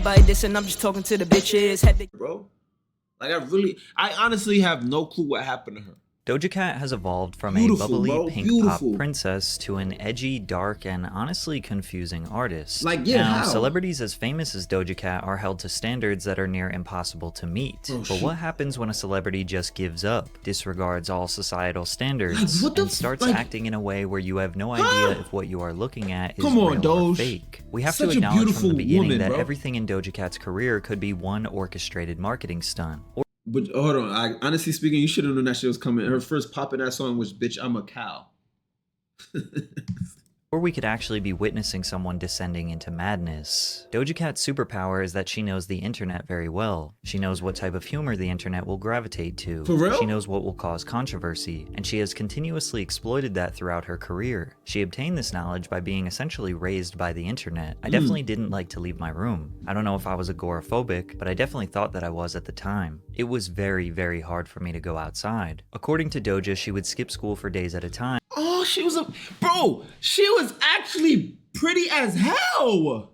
anybody dissing, I'm just talking to the bitches. Bro, like I honestly have no clue what happened to her. Doja Cat has evolved from Beautiful, a bubbly bro. pink Beautiful. pop princess to an edgy, dark, and honestly confusing artist. Like, yeah, now, how? celebrities as famous as Doja Cat are held to standards that are near impossible to meet. Oh, but shit. what happens when a celebrity just gives up, disregards all societal standards, Like, what the and starts like, acting in a way where you have no idea if what you are looking at is Come on, real or Doge. fake? We have Such to a acknowledge from beautiful the beginning woman, that bro. everything in Doja Cat's career could be one orchestrated marketing stunt. But hold on, honestly speaking, you should have known that shit was coming. Her first pop in that song was "Bitch, I'm a Cow." Or we could actually be witnessing someone descending into madness. Doja Cat's superpower is that she knows the internet very well. She knows what type of humor the internet will gravitate to. For real? She knows what will cause controversy, and she has continuously exploited that throughout her career. She obtained this knowledge by being essentially raised by the internet. I definitely didn't like to leave my room. I don't know if I was agoraphobic, but I definitely thought that I was at the time. It was very, very hard for me to go outside. According to Doja, she would skip school for days at a time. Oh, she was actually pretty as hell.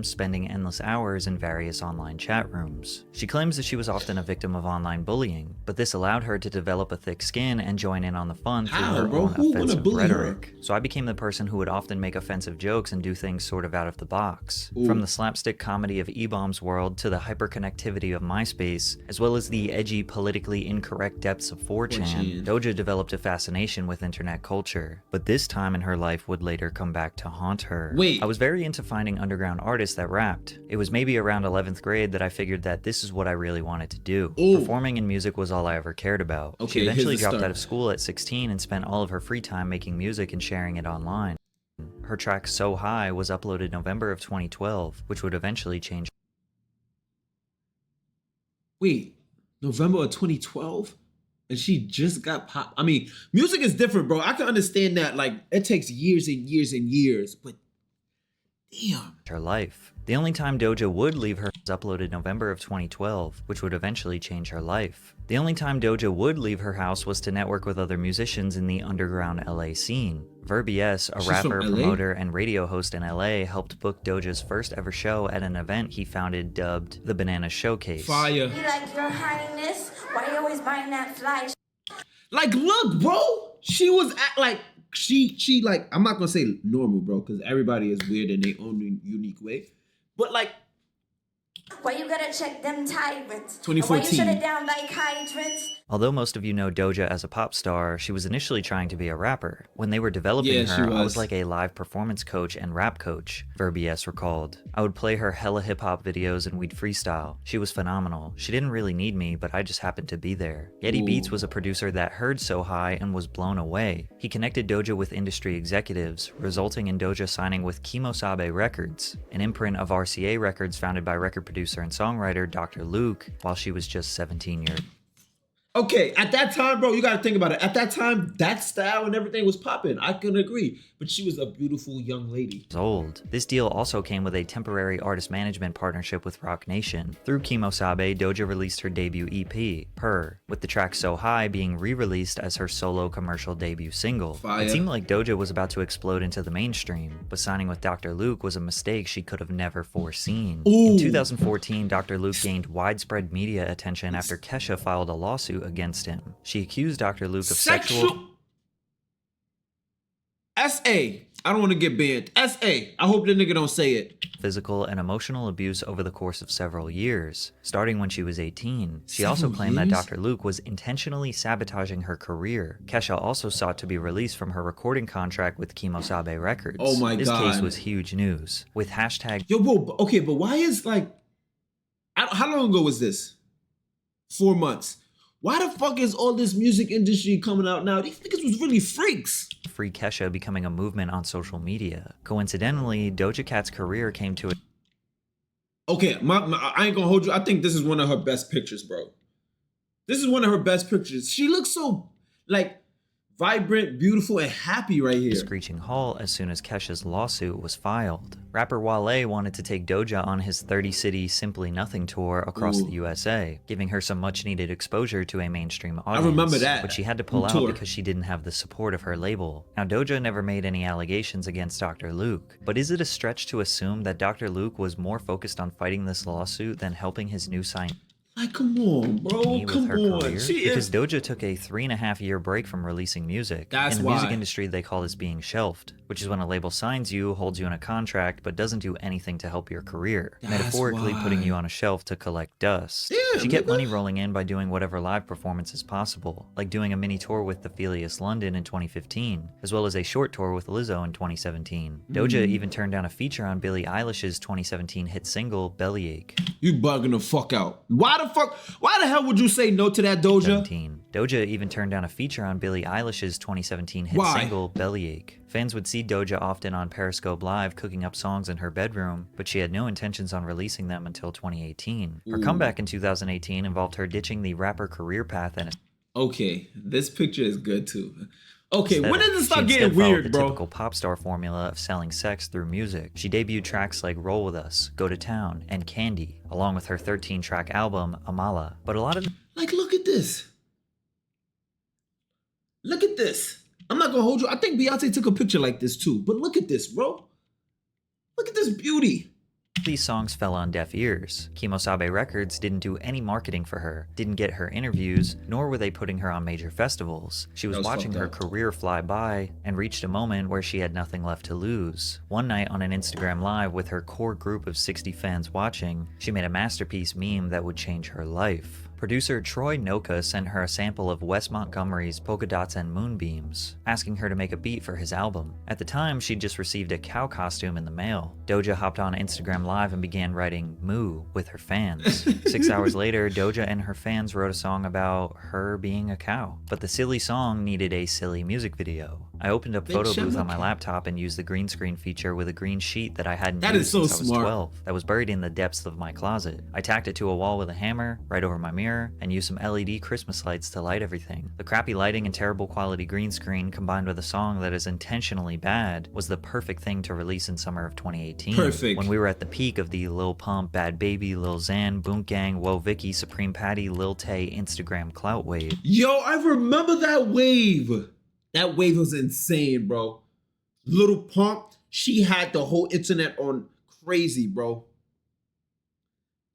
Spending endless hours in various online chat rooms. She claims that she was often a victim of online bullying, but this allowed her to develop a thick skin and join in on the fun through How, her bro? own Who wanna offensive bully her? rhetoric. So I became the person who would often make offensive jokes and do things sort of out of the box. Ooh. From the slapstick comedy of E-Bomb's world to the hyperconnectivity of MySpace, as well as the edgy, politically incorrect depths of 4chan, Doja developed a fascination with internet culture. But this time in her life would later come back to haunt her. Wait. I was very into finding underground artists that rapped. It was maybe around 11th grade that I figured that this is what I really wanted to do. Ooh. Performing in music was all I ever cared about. Okay, She here's eventually the dropped start. out of school at 16 and spent all of her free time making music and sharing it online. Her track So High was uploaded November of 2012, which would eventually change. Wait, November of 2012? And she just got pop. I mean, music is different, bro. I can understand that. Like, it takes years and years and years, but damn. Her life. The only time Doja would leave her was uploaded November of 2012, which would eventually change her life. The only time Doja would leave her house was to network with other musicians in the underground LA scene. Verbies, a She's rapper, from LA? promoter, and radio host in LA, helped book Doja's first ever show at an event he founded dubbed the Banana Showcase. Fire. Be like, Your Highness, why you always buying that fly? Like, look, bro. She was like, she like, I'm not gonna say normal, bro, because everybody is weird in their own unique way. But like, Why you gotta check them tyrants? 2014. Why you shut it down like hydrants? Although most of you know Doja as a pop star, she was initially trying to be a rapper. When they were developing Yeah, she her, I was. was like a live performance coach and rap coach, Verbies recalled. I would play her hella hip-hop videos and we'd freestyle. She was phenomenal. She didn't really need me, but I just happened to be there. Yeti Ooh. Beats was a producer that heard So High and was blown away. He connected Doja with industry executives, resulting in Doja signing with Kimosabe Records, an imprint of RCA Records founded by record producer and songwriter Dr. Luke, while she was just 17 years okay, at that time, bro, you gotta think about it. At that time, that style and everything was popping. I can agree. But she was a beautiful young lady. old. This deal also came with a temporary artist management partnership with Rock Nation. Through Kimosabe, Doja released her debut EP, Her, with the track So High being re-released as her solo commercial debut single. Fire. It seemed like Doja was about to explode into the mainstream, but signing with Dr. Luke was a mistake she could have never foreseen. Ooh. In 2014, Dr. Luke gained widespread media attention after Kesha filed a lawsuit against him. She accused Dr. Luke of sexual... S.A. I don't want to get banned. S.A. I hope the nigga don't say it. physical, and emotional abuse over the course of several years, starting when she was 18. She also Several claimed that years? Dr. Luke was intentionally sabotaging her career. Kesha also sought to be released from her recording contract with Kimosabe Records. Oh my This God. case was huge news, with hashtag Yo, bro, okay, but why is like, how long ago was this? 4 months. Why the fuck is all this music industry coming out now? These niggas was really freaks. Free Kesha becoming a movement on social media. Coincidentally, Doja Cat's career came to a Okay, I ain't gonna hold you. I think this is one of her best pictures, bro. This is one of her best pictures. She looks so, like, vibrant, beautiful, and happy right here. A screeching halt as soon as Kesha's lawsuit was filed. Rapper Wale wanted to take Doja on his 30-city Simply Nothing tour across the USA, giving her some much-needed exposure to a mainstream audience. I remember that. But she had to pull out because she didn't have the support of her label. Now, Doja never made any allegations against Dr. Luke, but is it a stretch to assume that Dr. Luke was more focused on fighting this lawsuit than helping his new sign? Like, come on, bro. Come on. Because Doja took a 3.5-year break from releasing music. That's in the why. Music industry, they call this being shelved, which is when a label signs you, holds you in a contract, but doesn't do anything to help your career. That's metaphorically why. putting you on a shelf to collect dust. Yeah, She kept nigga. money rolling in by doing whatever live performances possible, like doing a mini tour with the Felius London in 2015, as well as a short tour with Lizzo in 2017. Doja even turned down a feature on Billie Eilish's 2017 hit single, Bellyache. You bugging the fuck out. Why the hell would you say no to that, Doja? 17. Doja even turned down a feature on Billie Eilish's 2017 hit Why? single, Bellyache. Fans would see Doja often on Periscope Live cooking up songs in her bedroom, but she had no intentions on releasing them until 2018. Her comeback in 2018 involved her ditching the rapper career path and Okay, this picture is good too. Okay, instead when of- did it she start instead getting followed weird, the bro? typical pop star formula of selling sex through music. She debuted tracks like Roll With Us, Go to Town, and Candy, along with her 13-track album, Amala. But a lot of Like, look at this. Look at this. I'm not gonna hold you. I think Beyonce took a picture like this too. But look at this, bro. Look at this beauty. these songs fell on deaf ears. Kimosabe Records didn't do any marketing for her, didn't get her interviews, nor were they putting her on major festivals. She was That was watching her fucked up. career fly by and reached a moment where she had nothing left to lose. One night on an Instagram Live with her core group of 60 fans watching, she made a masterpiece meme that would change her life. Producer Troy Noka sent her a sample of Wes Montgomery's Polka Dots and Moonbeams, asking her to make a beat for his album. At the time, she'd just received a cow costume in the mail. Doja hopped on Instagram Live and began writing Moo with her fans. 6 hours later, Doja and her fans wrote a song about her being a cow. But the silly song needed a silly music video. I opened up Photo Booth on my laptop and used the green screen feature with a green sheet that I hadn't That used is so since I was smart. 12, that was buried in the depths of my closet. I tacked it to a wall with a hammer, right over my mirror, and used some LED Christmas lights to light everything. The crappy lighting and terrible quality green screen combined with a song that is intentionally bad was the perfect thing to release in summer of 2018. Perfect. When we were at the peak of the Lil Pump, Bad Baby, Lil Xan, Boonk Gang, Woah Vicky, Supreme Patty, Lil Tay Instagram clout wave. Yo, I remember that wave. That wave was insane, bro. Little Pump, she had the whole internet on crazy, bro.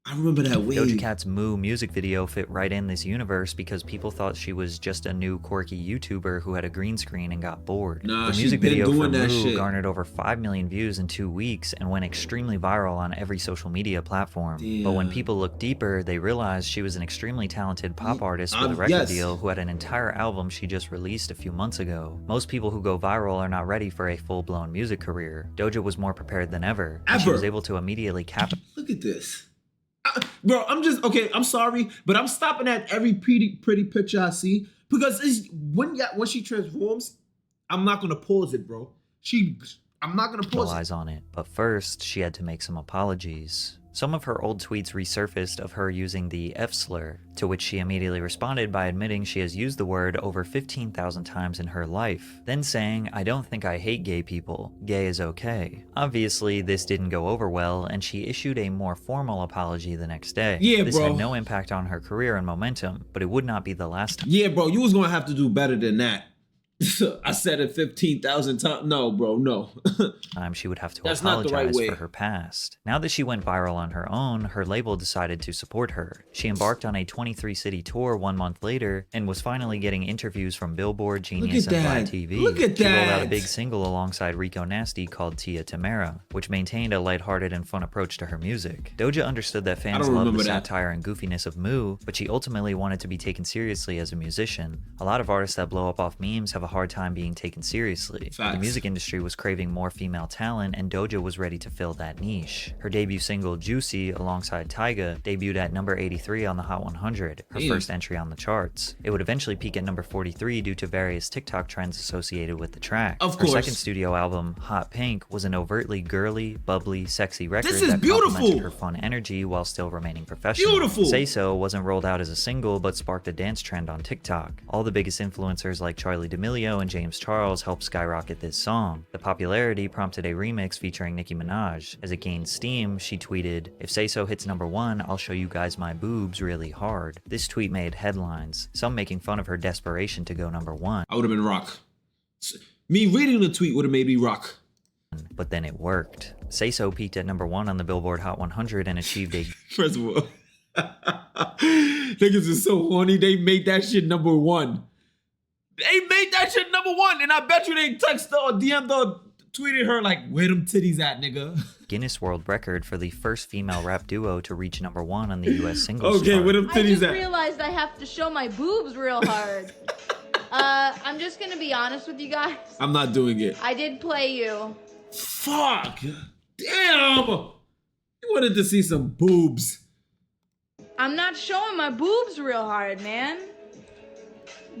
I remember that wave. Doja Cat's Moo music video fit right in this universe because people thought she was just a new quirky YouTuber who had a green screen and got bored. Nah, the she music been video for doing that Moo shit. garnered over 5 million views in 2 weeks and went extremely viral on every social media platform. But when Damn. people looked deeper, they realized she was an extremely talented pop artist with a record yes. deal who had an entire album she just released a few months ago. Most people who go viral are not ready for a full-blown music career. Doja was more prepared than ever, and she Ever. was able to immediately capitalize. Look at this. Bro, I'm sorry, but I'm stopping at every pretty picture I see because it's, when she transforms, I'm not gonna pause it, bro. I'm not gonna pause it. capitalize on it. But first, she had to make some apologies. Some of her old tweets resurfaced of her using the F slur, to which she immediately responded by admitting she has used the word over 15,000 times in her life, then saying, "I don't think I hate gay people. Gay is okay." Obviously, this didn't go over well, and she issued a more formal apology the next day. Yeah, this bro. had no impact on her career and momentum, but it would not be the last time. Yeah, bro, you was gonna have to do better than that. I said it 15,000 times. No, bro, no. She would have to That's not the right apologize way. for her past. Now that she went viral on her own, her label decided to support her. She embarked on a 23-city tour 1 month later and was finally getting interviews from Billboard, Genius, at and Fly that. TV. Look at She rolled out a that. big single alongside Rico Nasty called Tia Tamara, which maintained a lighthearted and fun approach to her music. Doja understood that fans don't loved the remember that. satire and goofiness of Moo, but she ultimately wanted to be taken seriously as a musician. A lot of artists that blow up off memes have a hard time being taken seriously. The Facts. music industry was craving more female talent, and Doja was ready to fill that niche. Her debut single, Juicy, alongside Tyga, debuted at number 83 on the Hot 100, her Damn. first entry on the charts. It would eventually peak at number 43 due to various TikTok trends associated with the track. Of Her course. second studio album, Hot Pink, was an overtly girly, bubbly, sexy record This is that beautiful. complemented her fun energy while still remaining professional. Beautiful. Say So wasn't rolled out as a single, but sparked a dance trend on TikTok. All the biggest influencers like Charlie D'Amelio D'Amelio and James Charles helped skyrocket this song. The popularity prompted a remix featuring Nicki Minaj. As it gained steam, she tweeted, "If Say So hits #1, I'll show you guys my boobs really hard." This tweet made headlines, some making fun of her desperation to go #1. I would have been rock. Me reading the tweet would have made me rock. But then it worked. Say So peaked at #1 on the Billboard Hot 100 and achieved a First of all, niggas is so horny, they made that shit #1. They made that shit #1, and I bet you they texted her or DM'd her, tweeted her like, "Where them titties at, nigga?" Guinness World Record for the first female rap duo to reach #1 on the US singles Okay, chart. where them I titties just at? realized I have to show my boobs real hard. I'm just gonna be honest with you guys. I'm not doing it. I did play you. Fuck. Damn. You wanted to see some boobs. I'm not showing my boobs real hard, man.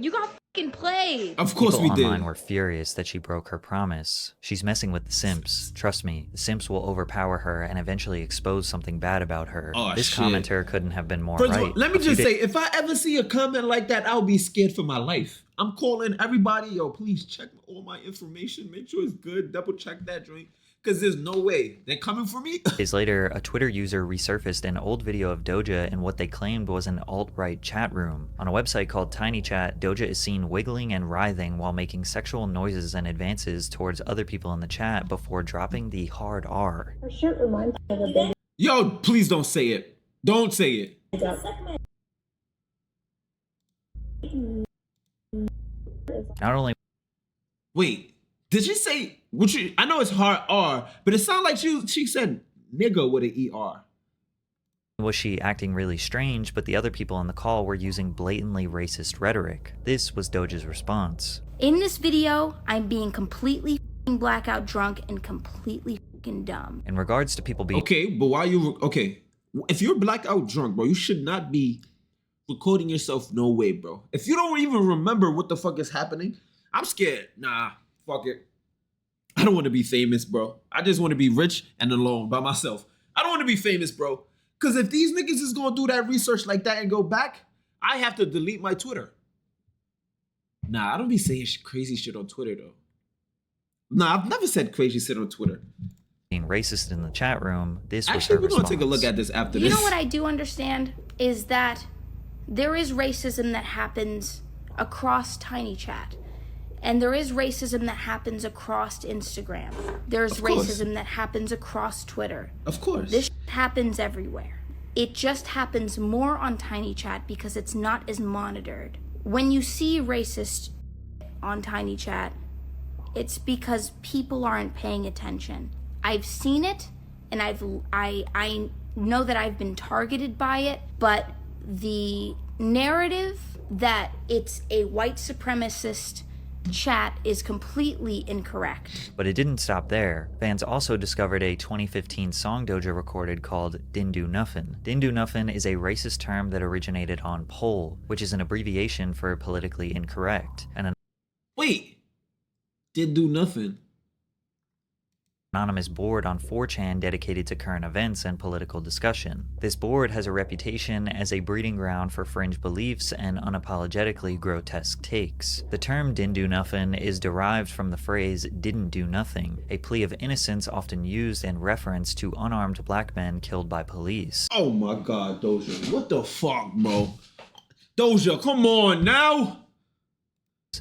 You got fucking played. Of course People we did. online were furious that she broke her promise. She's messing with the simps. Trust me, the simps will overpower her and eventually expose something bad about her. Oh, this shit. commenter couldn't have been more First of all, right. let me A few just days- say, if I ever see a comment like that, I'll be scared for my life. I'm calling everybody, yo, please check all my information. Make sure it's good. Double check that joint. Because there's no way they're coming for me. Days later, a Twitter user resurfaced an old video of Doja in what they claimed was an alt-right chat room. On a website called TinyChat, Doja is seen wiggling and writhing while making sexual noises and advances towards other people in the chat before dropping the hard R. Her shirt reminds me of a baby. Yo, please don't say it. Don't say it. Not only Wait, did she say, I know it's hard R, but it sounded like she said nigga with an ER. was she acting really strange, but the other people on the call were using blatantly racist rhetoric. This was Doja's response. In this video, I'm being completely f***ing blackout drunk and completely f***ing dumb. In regards to people being Okay, but if you're blackout drunk, bro, you should not be recording yourself. No way, bro. If you don't even remember what the fuck is happening, I'm scared. Nah, fuck it. I don't want to be famous, bro. I just want to be rich and alone by myself. I don't want to be famous, bro. Because if these niggas is going to do that research like that and go back, I have to delete my Twitter. Nah, I don't be saying crazy shit on Twitter, though. Nah, I've never said crazy shit on Twitter. being racist in the chat room, this was Actually, her we're going to response. take a look at this after You this. know what I do understand is that there is racism that happens across TinyChat. And there is racism that happens across Instagram. There's Of course. racism that happens across Twitter. Of course. This happens everywhere. It just happens more on TinyChat because it's not as monitored. When you see racist on TinyChat, it's because people aren't paying attention. I've seen it, and I know that I've been targeted by it, but the narrative that it's a white supremacist chat is completely incorrect. But it didn't stop there. Fans also discovered a 2015 song Doja recorded called Didn't Do Nuffin. Didn't Do Nuffin is a racist term that originated on POL, which is an abbreviation for politically incorrect, and an Wait. Didn't do nothing. anonymous board on 4chan dedicated to current events and political discussion. This board has a reputation as a breeding ground for fringe beliefs and unapologetically grotesque takes. The term "didn't do nothing" is derived from the phrase "didn't do nothing," a plea of innocence often used in reference to unarmed black men killed by police. Oh my God, Doja. What the fuck, bro? Doja, come on now.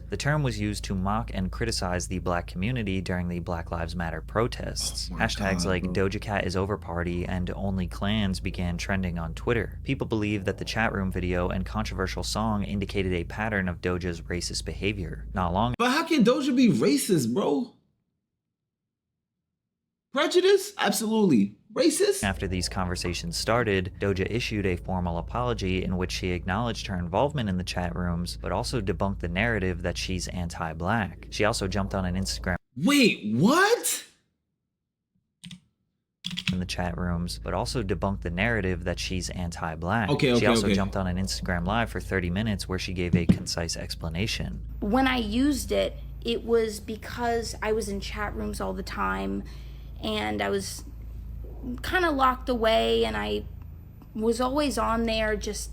The term was used to mock and criticize the black community during the Black Lives Matter protests. Oh my Hashtags God, like bro. Doja Cat is over party and only clans began trending on Twitter. People believe that the chat room video and controversial song indicated a pattern of Doja's racist behavior. Not long But how can Doja be racist, bro? Prejudice? Absolutely. Racist? after these conversations started, Doja issued a formal apology in which she acknowledged her involvement in the chat rooms, but also debunked the narrative that she's anti-black. She also jumped on an Instagram Wait, what? in the chat rooms, but also debunked the narrative that she's anti-black. Okay, She also okay. jumped on an Instagram live for 30 minutes where she gave a concise explanation. When I used it, it was because I was in chat rooms all the time and I was kind of locked away and I was always on there just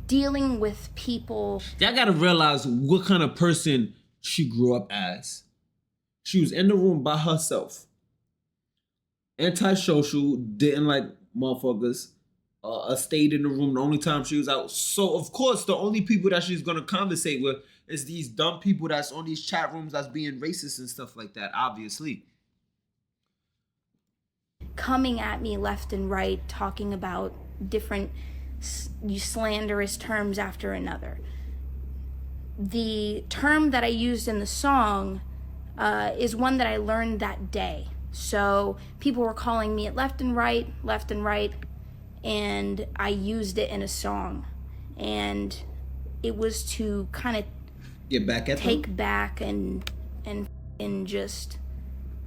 dealing with people. Y'all gotta realize what kind of person she grew up as. She was in the room by herself. Antisocial, didn't like motherfuckers. Stayed in the room the only time she was out. So of course, the only people that she's gonna conversate with is these dumb people that's on these chat rooms that's being racist and stuff like that. Obviously, coming at me left and right, talking about different slanderous terms after another. The term that I used in the song is one that I learned that day. So people were calling me it left and right, and I used it in a song. And it was to kind of get back at take them? back and just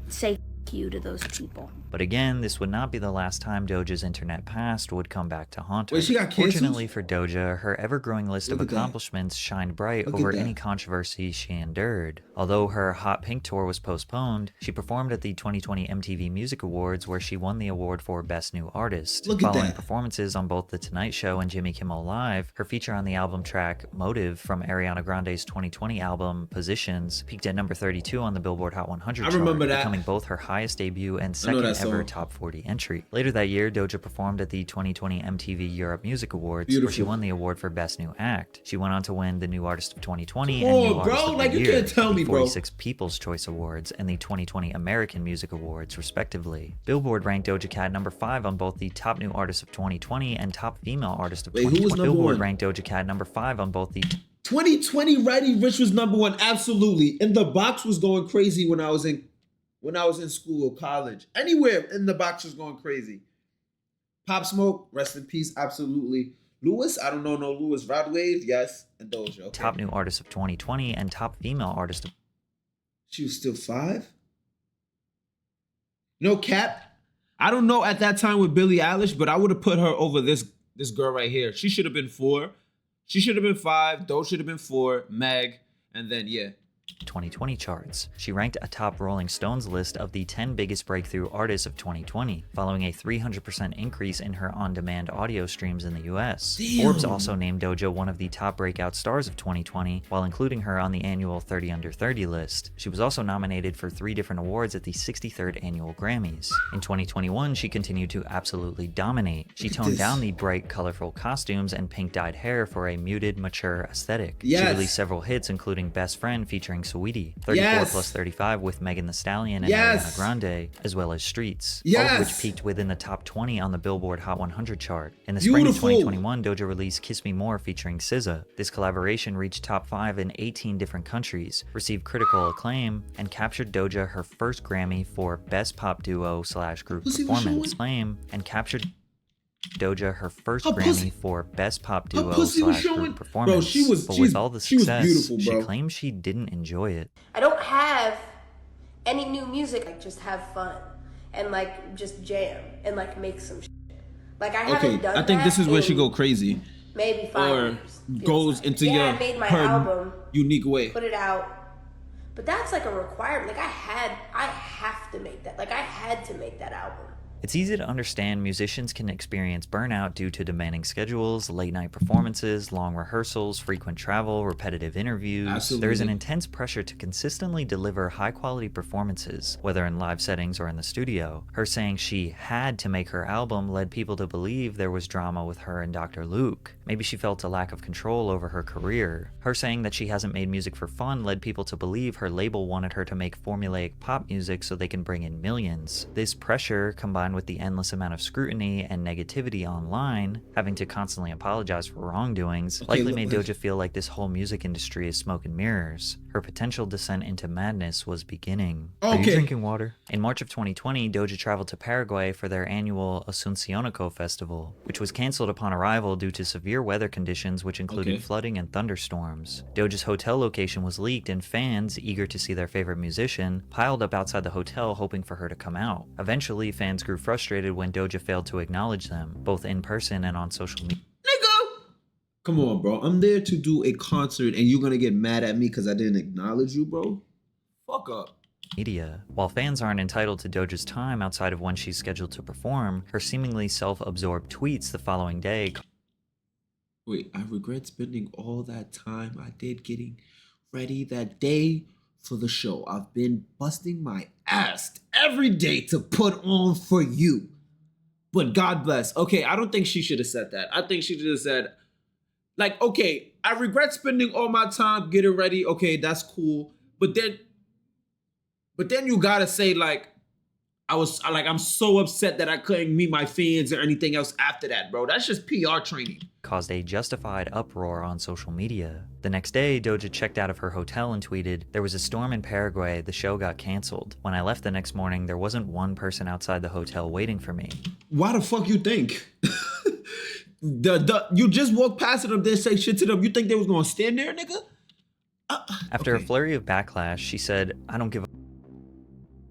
say f you to those people. But again, this would not be the last time Doja's internet past would come back to haunt her. Wait, she got canceled? Fortunately for Doja, her ever-growing list of Look at that. accomplishments shined bright Look over at that. any controversy she endured. Although her Hot Pink tour was postponed, she performed at the 2020 MTV Music Awards where she won the award for Best New Artist. Look at Following that. performances on both The Tonight Show and Jimmy Kimmel Live, her feature on the album track Motive from Ariana Grande's 2020 album Positions peaked at number 32 on the Billboard Hot 100 I chart, remember that. becoming both her highest debut and I know second that ever song. top 40 entry. Later that year, Doja performed at the 2020 MTV Europe Music Awards, where she Beautiful. won the award for Best New Act. She went on to win the New Artist of 2020 Come and New on, Artist bro. of Like, the you Year, can't tell the me, bro. 46 People's Choice Awards, and the 2020 American Music Awards, respectively. Billboard ranked Doja Cat number 5 on both the Top New Artist of 2020 and Top Female Artist of Wait, who 2020. was number Billboard one? ranked Doja Cat number 5 on both the 2020 Roddy Ricch was number 1, absolutely. And the box was going crazy when I was in school or college. Anywhere in the box was going crazy. Pop Smoke, rest in peace, absolutely. Lewis, I don't know no Lewis. Rod Wave, yes, and Doja. Okay. Top New Artist of 2020 and Top Female Artist of She was still 5? No cap. I don't know at that time with Billie Eilish, but I would have put her over this girl right here. She should have been 4. She should have been 5. Doja should have been 4. Meg, and then yeah. 2020 charts. She ranked atop Rolling Stone's list of the 10 biggest breakthrough artists of 2020, following a 300% increase in her on-demand audio streams in the US. Damn. Forbes also named Doja one of the top breakout stars of 2020, while including her on the annual 30 Under 30 list. She was also nominated for 3 different awards at the 63rd Annual Grammys. In 2021, she continued to absolutely dominate. She toned this. down the bright, colorful costumes and pink-dyed hair for a muted, mature aesthetic. Yes. She released several hits, including Best Friend featuring Saweetie, 34 Yes. plus 35 with Megan Thee Stallion and Yes. Ariana Grande, as well as Streets, all Yes. of which peaked within the top 20 on the Billboard Hot 100 chart. In the spring of Beautiful. 2021, Doja released Kiss Me More featuring SZA. This collaboration reached top 5 in 18 different countries, received critical acclaim, and captured Doja her first Grammy for Best Pop Duo / Group Pussy was Performance. showing? Acclaim, and captured Doja her first Her Grammy pussy- for Best Pop her Duo pussy was / showing? Group Performance. Bro, she was- but she's- with all the she was success, beautiful, she bro. claims she didn't enjoy it. I don't have any new music. Like, just have fun and like just jam and like make some shit. Like, I haven't Okay, done I think that this is where she in go crazy. maybe 5 Or years. goes into yeah, I made my her album, unique way. put it out, but that's like a requirement. Like, I have to make that. Like, I had to make that album. It's easy to understand musicians can experience burnout due to demanding schedules, late night performances, long rehearsals, frequent travel, repetitive interviews. Absolutely. There's an intense pressure to consistently deliver high quality performances, whether in live settings or in the studio. Her saying she had to make her album led people to believe there was drama with her and Dr. Luke. Maybe she felt a lack of control over her career. Her saying that she hasn't made music for fun led people to believe her label wanted her to make formulaic pop music so they can bring in millions. This pressure, combined with the endless amount of scrutiny and negativity online, having to constantly apologize for wrongdoings, Okay, likely look, made like- Doja feel like this whole music industry is smoke and mirrors. Her potential descent into madness was beginning. Are you Okay. drinking water? In March of 2020, Doja traveled to Paraguay for their annual Asuncionico festival, which was canceled upon arrival due to severe weather conditions which included Okay. flooding and thunderstorms. Doja's hotel location was leaked and fans, eager to see their favorite musician, piled up outside the hotel hoping for her to come out. Eventually, fans grew frustrated when Doja failed to acknowledge them, both in person and on social media. Nigga! Come on, bro. I'm there to do a concert and you're gonna get mad at me because I didn't acknowledge you, bro? Fuck up. While fans aren't entitled to Doja's time outside of when she's scheduled to perform, her seemingly self-absorbed tweets the following day Wait, I regret spending all that time I did getting ready that day for the show I've been busting my ass every day to put on for you. But God bless. Okay, I don't think she should have said that. I think she should have said, like, okay, I regret spending all my time getting ready. Okay, that's cool. But then you gotta say, like, I'm so upset that I couldn't meet my fans or anything else after that, bro. That's just PR training. Caused a justified uproar on social media. The next day, Doja checked out of her hotel and tweeted, "There was a storm in Paraguay, the show got canceled. When I left the next morning, there wasn't one person outside the hotel waiting for me." Why the fuck you think? You just walked past them, didn't say shit to them. You think they was gonna stand there, nigga? After a flurry of backlash, she said, "I don't give a,"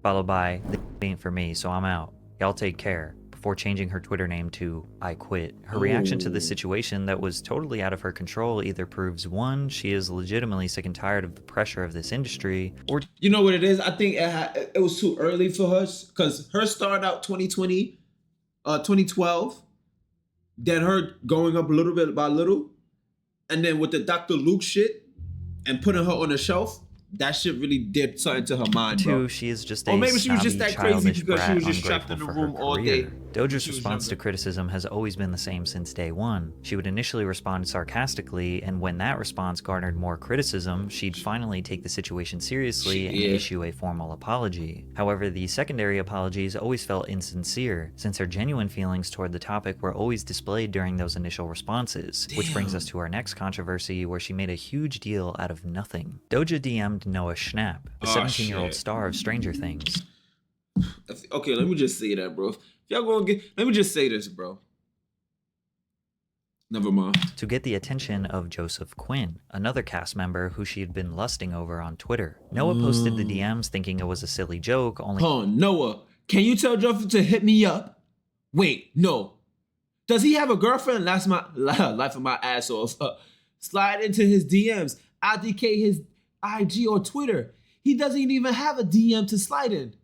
followed by, "This ain't for me, so I'm out. Y'all take care," before changing her Twitter name to "I quit." Her reaction to this situation that was totally out of her control either proves, one, she is legitimately sick and tired of the pressure of this industry, or you know what it is? I think it was too early for her, because her started out 2012, then her going up a little bit by little, and then with the Dr. Luke shit and putting her on the shelf, that shit really did something to her mind, bro. Two, she is just a or maybe she was just snobby, that crazy childish because she brat was just trapped in ungrateful the for room her all career. day. Doja's She was response to younger. criticism has always been the same since day one. She would initially respond sarcastically, and when that response garnered more criticism, she'd finally take the situation seriously and issue a formal apology. However, the secondary apologies always felt insincere, since her genuine feelings toward the topic were always displayed during those initial responses. Which brings us to our next controversy, where she made a huge deal out of nothing. Doja DM'd Noah Schnapp, the 17-year-old star of Stranger Things. Okay, let me just say that, bro. If y'all gonna let me just say this, bro. Never mind. To get the attention of Joseph Quinn, another cast member who she had been lusting over on Twitter. Noah posted the DMs thinking it was a silly joke, only— Hold on, Noah, can you tell Joseph to hit me up? Wait, no. Does he have a girlfriend? That's my life of my ass off. Slide into his DMs. IDK his IG or Twitter. He doesn't even have a DM to slide in.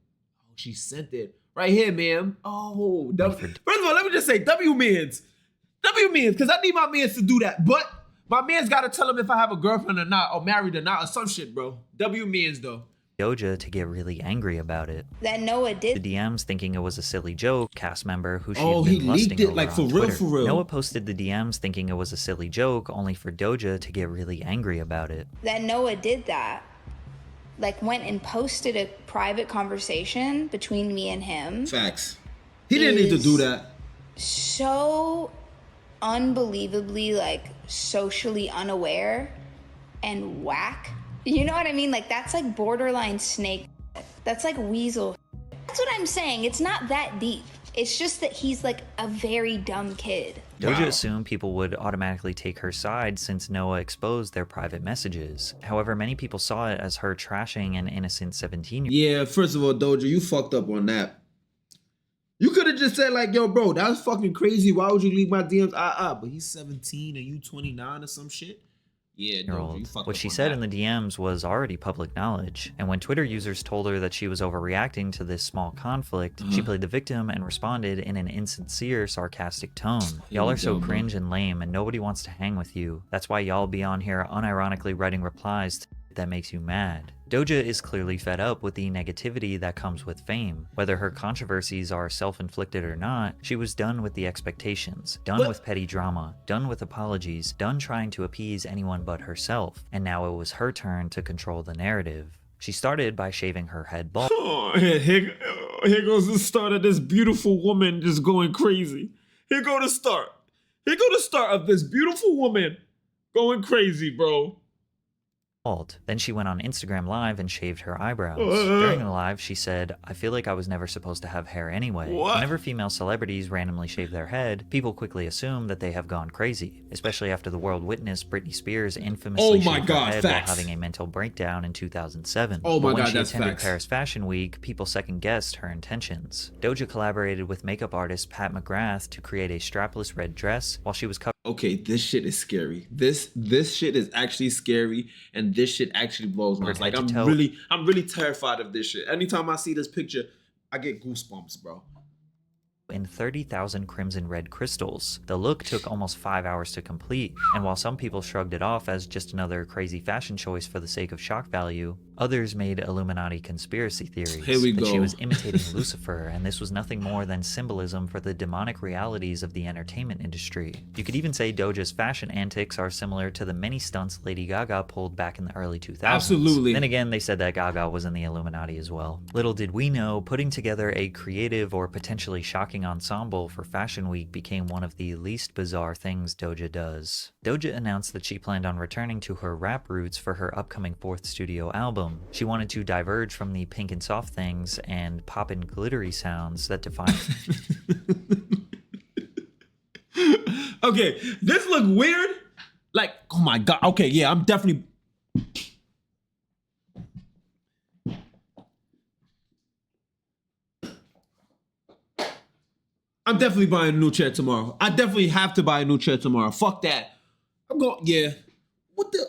Oh, she sent it. Right here, ma'am. Oh, first of all, let me just say, W-mans, because I need my mans to do that. But my man's got to tell him if I have a girlfriend or not, or married or not, or some shit, bro. W-mans, though. Doja to get really angry about it. That Noah did. The DMs thinking it was a silly joke, cast member who she Oh, had he been lusting leaked it, over like, on for real, Twitter. for real. Noah posted the DMs thinking it was a silly joke, only for Doja to get really angry about it. That Noah did that. Like, went and posted a private conversation between me and him. Facts. He didn't need to do that. So unbelievably, like, socially unaware and whack. You know what I mean? Like, that's like borderline snake. That's like weasel. That's what I'm saying. It's not that deep. It's just that he's like a very dumb kid. Doja assumed people would automatically take her side since Noah exposed their private messages. However, many people saw it as her trashing an innocent 17-year-old. Yeah, first of all, Doja, you fucked up on that. You could have just said, like, yo, bro, that was fucking crazy. Why would you leave my DMs? But he's 17 and you 29 or some shit? Yeah, Doja, you fucked What up she on said that. in the DMs was already public knowledge, and when Twitter users told her that she was overreacting to this small conflict, she played the victim and responded in an insincere, sarcastic tone. "Y'all are so cringe and lame, and nobody wants to hang with you. That's why y'all be on here unironically writing replies to that makes you mad." Doja is clearly fed up with the negativity that comes with fame. Whether her controversies are self-inflicted or not, she was done with the expectations, done with petty drama, done with apologies, done trying to appease anyone but herself, and now it was her turn to control the narrative. She started by shaving her head bald. Oh, here goes the start of this beautiful woman just going crazy. Here go the start. Here go the start of this beautiful woman going crazy, bro. Then she went on Instagram Live and shaved her eyebrows. During the live, she said, "I feel like I was never supposed to have hair anyway." What? Whenever female celebrities randomly shave their head, people quickly assume that they have gone crazy, especially after the world witnessed Britney Spears infamously shaved her head while having a mental breakdown in 2007. Oh my But when God, she that's attended facts. Paris Fashion Week, people second-guessed her intentions. Doja collaborated with makeup artist Pat McGrath to create a strapless red dress while she was covered. Okay, this shit is scary. This shit is actually scary, and this shit actually blows my mind. Like, I'm really terrified of this shit. Anytime I see this picture, I get goosebumps, bro. In 30,000 crimson red crystals. The look took almost 5 hours to complete, and while some people shrugged it off as just another crazy fashion choice for the sake of shock value, Others made Illuminati conspiracy theories Here we that she go. was imitating Lucifer, and this was nothing more than symbolism for the demonic realities of the entertainment industry. You could even say Doja's fashion antics are similar to the many stunts Lady Gaga pulled back in the early 2000s. Absolutely. Then again, they said that Gaga was in the Illuminati as well. Little did we know, putting together a creative or potentially shocking ensemble for Fashion Week became one of the least bizarre things Doja does. Doja announced that she planned on returning to her rap roots for her upcoming 4th studio album. She wanted to diverge from the pink and soft things and pop and glittery sounds that define Okay, this look weird. Like, oh my god. Okay, yeah, I'm definitely. I'm definitely buying a new chair tomorrow. I definitely have to buy a new chair tomorrow. Fuck that. I'm going. Yeah. What the?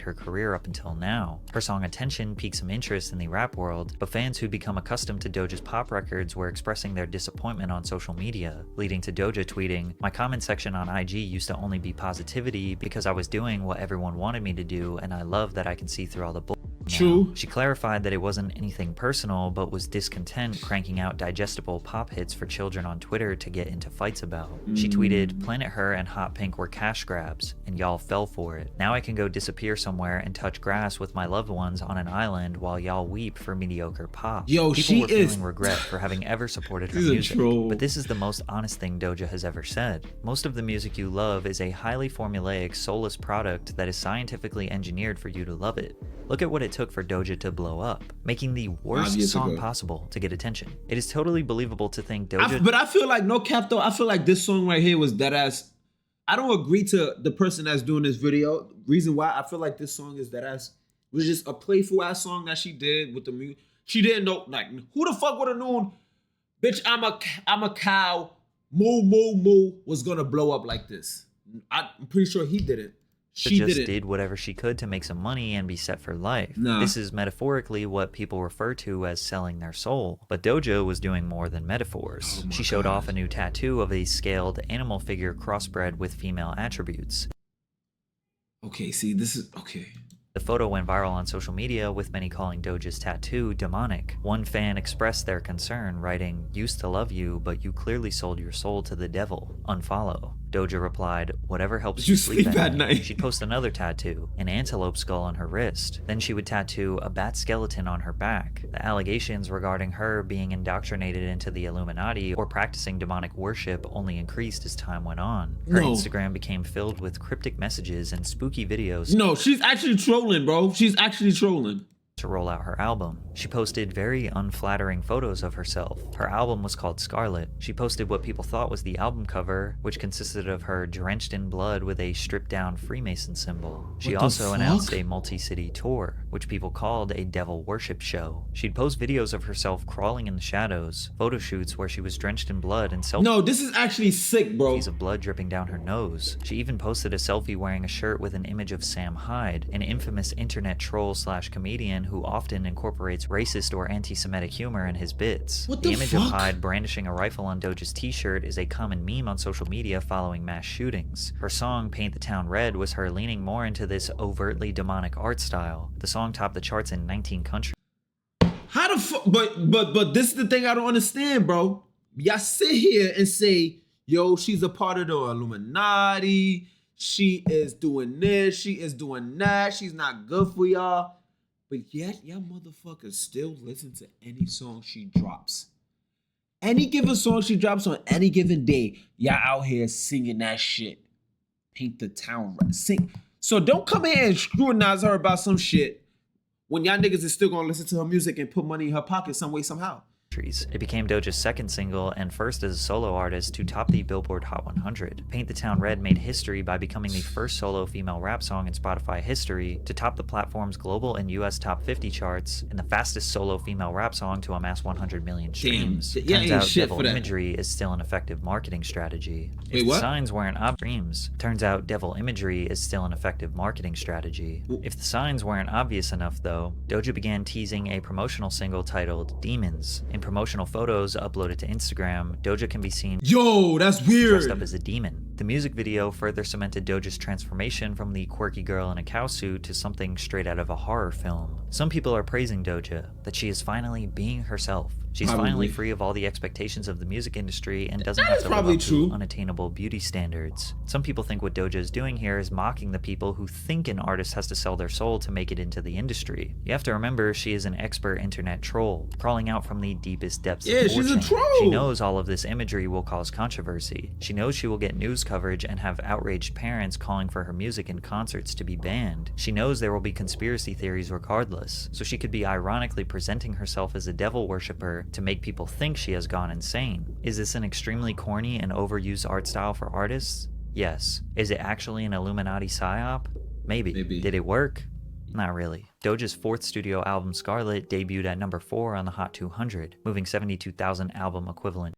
her career up until now. Her song Attention piqued some interest in the rap world, but fans who'd become accustomed to Doja's pop records were expressing their disappointment on social media, leading to Doja tweeting, "My comment section on IG used to only be positivity because I was doing what everyone wanted me to do, and I love that I can see through all the bull." True. She clarified that it wasn't anything personal, but was discontent cranking out digestible pop hits for children on Twitter to get into fights about. She tweeted, "Planet Her and Hot Pink were cash grabs, and y'all fell for it. Now I can go disappear somewhere and touch grass with my loved ones on an island while y'all weep for mediocre pop." Yo, People she were is- feeling regret for having ever supported her She's a music, troll. but this is the most honest thing Doja has ever said. Most of the music you love is a highly formulaic, soulless product that is scientifically engineered for you to love it. Look at what it took for Doja to blow up, making the worst 5 years song ago. possible to get attention. It is totally believable to think Doja But I feel like, no cap though, I feel like this song right here was dead ass. I don't agree to the person that's doing this video. Reason why I feel like this song is dead ass was just a playful ass song that she did with the music. She didn't know, like, who the fuck would have known, bitch, I'm a cow, moo moo moo was gonna blow up like this. I'm pretty sure he did it. She just did it. did whatever she could to make some money and be set for life. Nah. This is metaphorically what people refer to as selling their soul. But Doja was doing more than metaphors. Oh my She showed God. off a new tattoo of a scaled animal figure crossbred with female attributes. Okay, see, this is okay. The photo went viral on social media, with many calling Doja's tattoo demonic. One fan expressed their concern, writing, "Used to love you, but you clearly sold your soul to the devil. Unfollow." Doja replied, "Whatever helps you sleep at night." She'd post another tattoo, an antelope skull on her wrist. Then she would tattoo a bat skeleton on her back. The allegations regarding her being indoctrinated into the Illuminati or practicing demonic worship only increased as time went on. Her No. Instagram became filled with cryptic messages and spooky videos No, she's actually trolling, bro. She's actually trolling. to roll out her album. She posted very unflattering photos of herself. Her album was called Scarlet. She posted what people thought was the album cover, which consisted of her drenched in blood with a stripped down Freemason symbol. She What the also announced fuck? a multi-city tour, which people called a devil worship show. She'd post videos of herself crawling in the shadows, photo shoots where she was drenched in blood, and selfies No, this is actually sick, bro. of blood dripping down her nose. She even posted a selfie wearing a shirt with an image of Sam Hyde, an infamous internet troll slash comedian who often incorporates racist or anti-Semitic humor in his bits. What The the image of fuck? Hyde brandishing a rifle on Doja's t-shirt is a common meme on social media following mass shootings. Her song Paint the Town Red was her leaning more into this overtly demonic art style. The song topped the charts in 19 countries. How the fuck? But this is the thing I don't understand, bro. Y'all sit here and say, yo, she's a part of the Illuminati. She is doing this. She is doing that. She's not good for y'all. But yet, y'all motherfuckers still listen to any song she drops. Any given song she drops on any given day, y'all out here singing that shit. Paint the town red. Sing. So don't come here and scrutinize her about some shit when y'all niggas is still gonna listen to her music and put money in her pocket some way, somehow. It became Doja's second single and first as a solo artist to top the Billboard Hot 100. Paint the Town Red made history by becoming the first solo female rap song in Spotify history to top the platform's global and US top 50 charts, and the fastest solo female rap song to amass 100 million streams. Yeah, Turns ain't out shit devil for that. imagery is still an effective marketing strategy. Wait, If what? the signs weren't obvious, turns out devil imagery is still an effective marketing strategy. If the signs weren't obvious enough though, Doja began teasing a promotional single titled Demons. In promotional photos uploaded to Instagram, Doja can be seen Yo, that's weird. dressed up as a demon. The music video further cemented Doja's transformation from the quirky girl in a cowsuit to something straight out of a horror film. Some people are praising Doja, that she is finally being herself. She's finally free of all the expectations of the music industry and doesn't have to live up to unattainable beauty standards. Some people think what Doja is doing here is mocking the people who think an artist has to sell their soul to make it into the industry. You have to remember she is an expert internet troll, crawling out from the deepest depths of 4chan. she's a troll! She knows all of this imagery will cause controversy. She knows she will get news coverage and have outraged parents calling for her music and concerts to be banned. She knows there will be conspiracy theories regardless, so she could be ironically presenting herself as a devil worshipper to make people think she has gone insane. Is this an extremely corny and overused art style for artists? Yes. Is it actually an Illuminati psyop? Maybe. Did it work? Not really. Doja's fourth studio album, Scarlet, debuted at number 4 on the Hot 200, moving 72,000 album equivalent.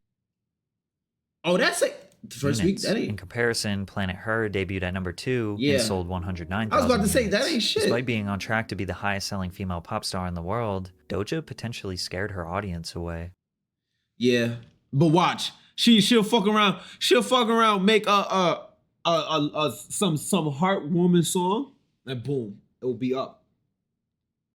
Oh, that's it. The first units. week, that ain't. In comparison, Planet Her debuted at number 2 and sold 109,000 I was about to say, units. that ain't shit. Despite being on track to be the highest selling female pop star in the world, Doja potentially scared her audience away. Yeah, but watch, she'll fuck around. She'll fuck around, make some heartwarming song, and boom, it will be up.